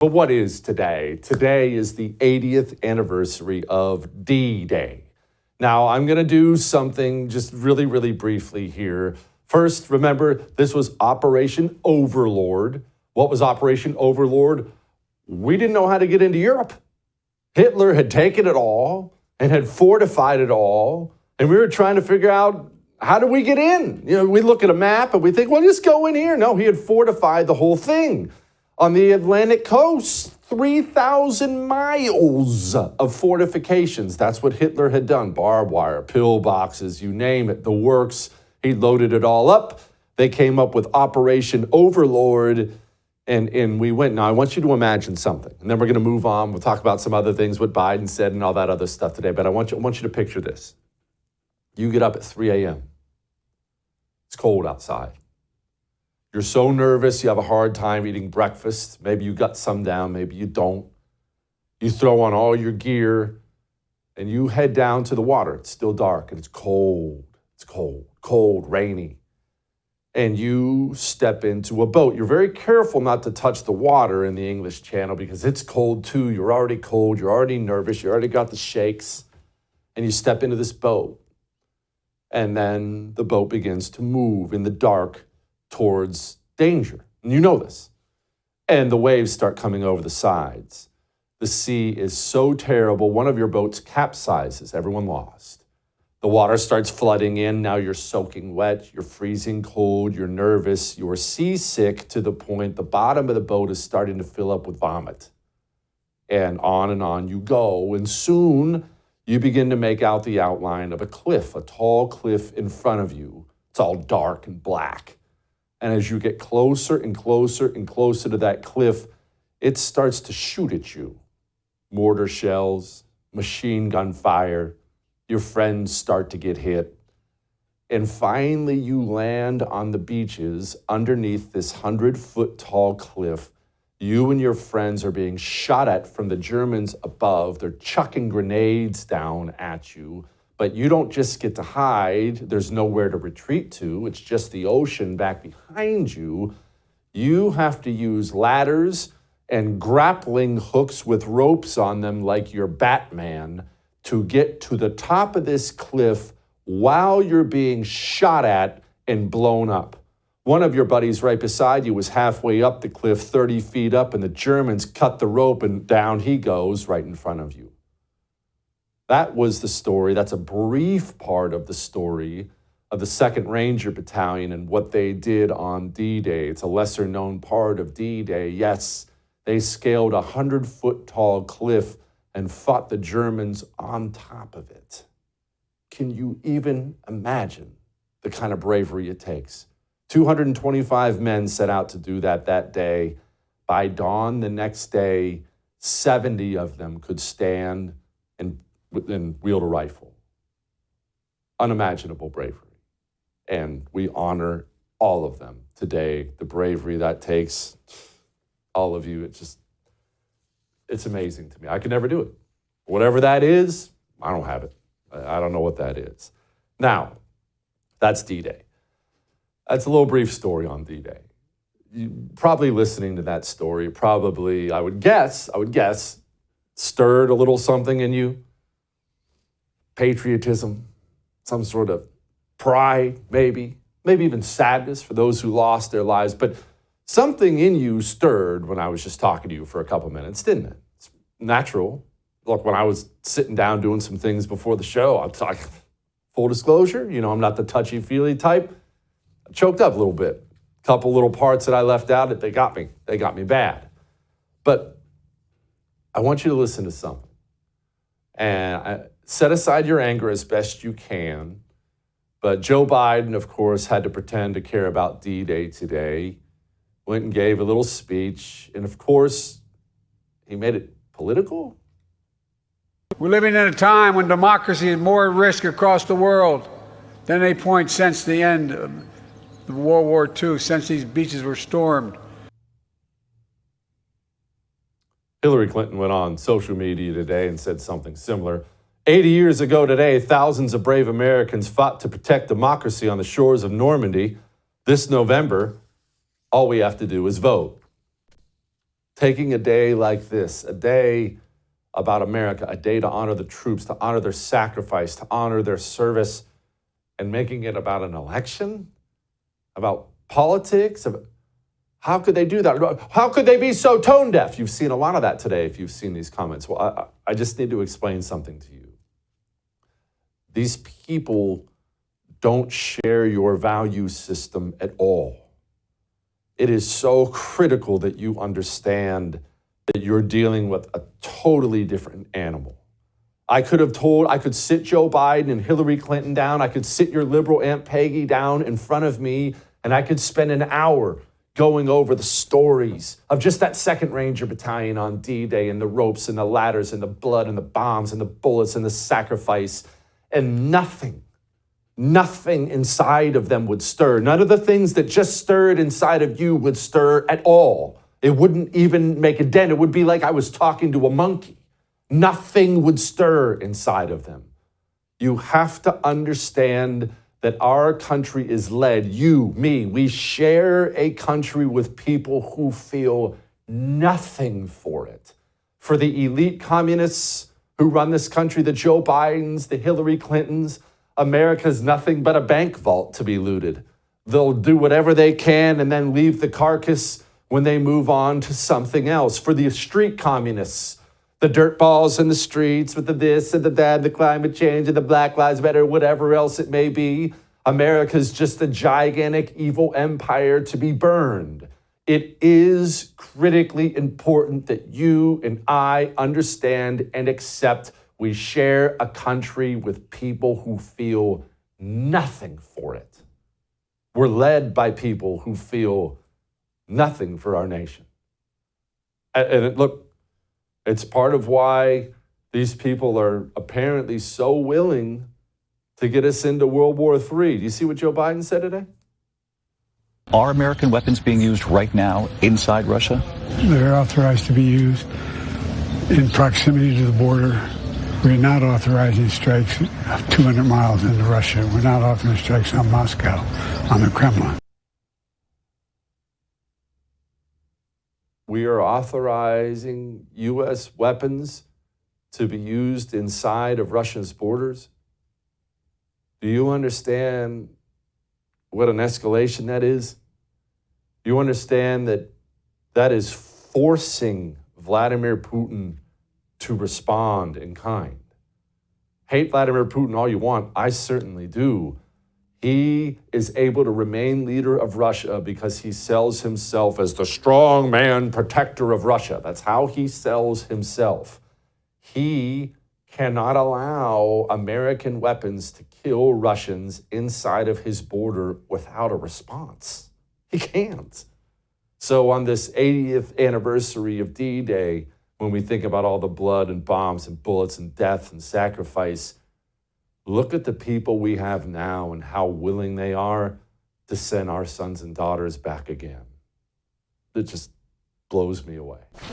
But what is today? Today is the 80th anniversary of D-Day. Now, I'm going to do something just really, really briefly here. First, remember, this was Operation Overlord. What was Operation Overlord? We didn't know how to get into Europe. Hitler had taken it all and had fortified it all, and we were trying to figure out, how do we get in? We look at a map and we think, well, just go in here. No, he had fortified the whole thing. On the Atlantic coast, 3,000 miles of fortifications. That's what Hitler had done. Barbed wire, pillboxes, you name it, the works. He loaded it all up. They came up with Operation Overlord, and we went. Now, I want you to imagine something, and then we're going to move on. We'll talk about some other things, what Biden said and all that other stuff today, but I want you to picture this. You get up at 3 a.m. It's cold outside. You're so nervous, you have a hard time eating breakfast. Maybe you got some down, maybe you don't. You throw on all your gear and you head down to the water. It's still dark and it's cold. It's cold, rainy. And you step into a boat. You're very careful not to touch the water in the English Channel because it's cold too. You're already cold, you're already nervous, you already got the shakes. And you step into this boat. And then the boat begins to move in the dark towards danger. And you know this. And the waves start coming over the sides. The sea is so terrible, one of your boats capsizes, everyone lost. The water starts flooding in, now you're soaking wet, you're freezing cold, you're nervous, you're seasick to the point the bottom of the boat is starting to fill up with vomit. And on you go, and soon you begin to make out the outline of a cliff, a tall cliff in front of you. It's all dark and black. And as you get closer and closer and closer to that cliff, it starts to shoot at you. Mortar shells, machine gun fire, your friends start to get hit. And finally you land on the beaches underneath this 100-foot tall cliff. You and your friends are being shot at from the Germans above. They're chucking grenades down at you. But you don't just get to hide. There's nowhere to retreat to. It's just the ocean back behind you. You have to use ladders and grappling hooks with ropes on them like you're Batman to get to the top of this cliff while you're being shot at and blown up. One of your buddies right beside you was halfway up the cliff, 30 feet up, and the Germans cut the rope and down he goes right in front of you. That was the story. That's a brief part of the story of the 2nd Ranger Battalion and what they did on D-Day. It's a lesser known part of D-Day. Yes, they scaled a 100-foot tall cliff and fought the Germans on top of it. Can you even imagine the kind of bravery it takes? 225 men set out to do that day. By dawn the next day, 70 of them could stand and wield a rifle. Unimaginable bravery. And we honor all of them today. The bravery that takes, all of you, it's amazing to me. I could never do it. Whatever that is, I don't have it. I don't know what that is. Now, that's D-Day. That's a little brief story on D-Day. You probably listening to that story, probably, I would guess, stirred a little something in you. Patriotism, some sort of pride, maybe even sadness for those who lost their lives. But something in you stirred when I was just talking to you for a couple minutes, didn't it? It's natural. Look, when I was sitting down doing some things before the show, I'm talking, full disclosure, I'm not the touchy-feely type. I choked up a little bit. A couple little parts that I left out, they got me bad. But I want you to listen to something. And set aside your anger as best you can. But Joe Biden, of course, had to pretend to care about D-Day today. Went and gave a little speech. And of course, he made it political. We're living in a time when democracy is more at risk across the world than any point since the end of World War II, since these beaches were stormed. Hillary Clinton went on social media today and said something similar. 80 years ago today, thousands of brave Americans fought to protect democracy on the shores of Normandy. This November, all we have to do is vote. taking a day like this, a day about America, a day to honor the troops, to honor their sacrifice, to honor their service, and making it about an election, about politics. How could they do that? How could they be so tone deaf? You've seen a lot of that today if you've seen these comments. Well, I just need to explain something to you. These people don't share your value system at all. It is so critical that you understand that you're dealing with a totally different animal. I could sit Joe Biden and Hillary Clinton down. I could sit your liberal Aunt Peggy down in front of me, and I could spend an hour going over the stories of just that 2nd Ranger Battalion on D-Day and the ropes and the ladders and the blood and the bombs and the bullets and the sacrifice, and nothing inside of them would stir. None of the things that just stirred inside of you would stir at all. It wouldn't even make a dent. It would be like I was talking to a monkey. Nothing would stir inside of them. You have to understand that our country is led, you, me, we share a country with people who feel nothing for it. For the elite communists who run this country, the Joe Bidens, the Hillary Clintons, America's nothing but a bank vault to be looted. They'll do whatever they can and then leave the carcass when they move on to something else. For the street communists, the dirtballs in the streets with the this and the that, the climate change and the Black Lives Matter, whatever else it may be, America's just a gigantic evil empire to be burned. It is critically important that you and I understand and accept we share a country with people who feel nothing for it. We're led by people who feel nothing for our nation. And look, it's part of why these people are apparently so willing to get us into World War III. Do you see what Joe Biden said today? Are American weapons being used right now inside Russia? They're authorized to be used in proximity to the border. We're not authorizing strikes 200 miles into Russia. We're not authorizing strikes on Moscow, on the Kremlin. We are authorizing U.S. weapons to be used inside of Russia's borders. Do you understand what an escalation that is? You understand that that is forcing Vladimir Putin to respond in kind. Hate Vladimir Putin all you want. I certainly do. He is able to remain leader of Russia because he sells himself as the strong man protector of Russia. That's how he sells himself. He cannot allow American weapons to kill Russians inside of his border without a response. He can't. So on this 80th anniversary of D-Day, when we think about all the blood and bombs and bullets and death and sacrifice, look at the people we have now and how willing they are to send our sons and daughters back again. It just blows me away.